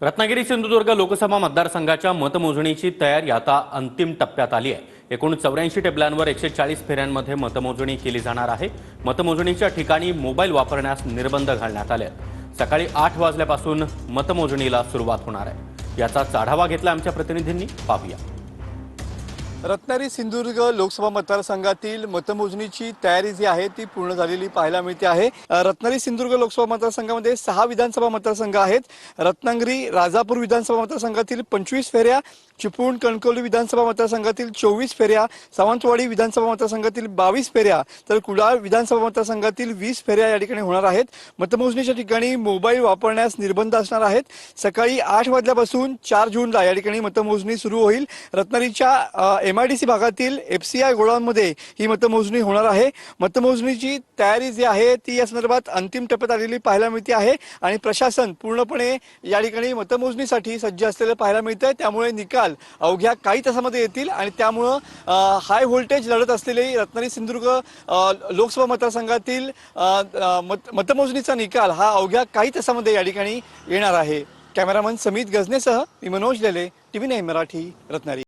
रत्नागिरी सिंधुदुर्ग लोकसभा मतदारसंघाच्या मतमोजणीची तयारी आता अंतिम टप्प्यात आली आहे। एकूण 84 टेबलांवर 140 फेऱ्यांमध्ये मतमोजणी केली जाणार आहे। मतमोजणीच्या ठिकाणी मोबाईल वापरण्यास निर्बंध घालण्यात आले आहेत। सकाळी 8 वाजल्यापासून मतमोजणीला सुरुवात होणार आहे। याचा आढावा घेतला आमच्या प्रतिनिधींनी, पाहूया। रत्नागिरी सिंधुदुर्ग लोकसभा मतदारसंघातील मतमोजणीची तयारी जी आहे ती पूर्ण झालेली पाहायला मिळते आहे। रत्नागिरी सिंधुदुर्ग लोकसभा मतदारसंघामध्ये 6 विधानसभा मतदारसंघ आहेत। रत्नागिरी राजापूर विधानसभा मतदारसंघातील 25 फेऱ्या, चिपळूण कणकवली विधानसभा मतदारसंघातील 24 फेऱ्या, सावंतवाडी विधानसभा मतदारसंघातील 22 फेऱ्या, तर कुडाळ विधानसभा मतदारसंघातील 20 फेऱ्या या ठिकाणी होणार आहेत। मतमोजणीच्या ठिकाणी मोबाईल वापरण्यास निर्बंध असणार आहेत। सकाळी 8 वाजल्यापासून 4 जूनला या ठिकाणी मतमोजणी सुरू होईल। रत्नागिरीच्या MIDC भागातील FCI गोडाऊनमध्ये ही मतमोजणी होणार आहे। मतमोजणीची तयारी जी आहे ती या संदर्भात अंतिम टप्प्यात आलेली पाहायला मिळते आहे आणि प्रशासन पूर्णपणे या ठिकाणी मतमोजणीसाठी सज्ज असलेले पाहायला मिळते। त्यामुळे निकाल अवघ्या काही तासामध्ये येतील आणि त्यामुळे हाय व्होल्टेज लढत असलेले रत्नागिरी सिंधुदुर्ग लोकसभा मतदारसंघातील मतमोजणीचा निकाल हा अवघ्या काही तासामध्ये या ठिकाणी येणार आहे। कॅमेरामन समित गजनेसह मी मनोज लेले, TV9 मराठी, रत्नागिरी।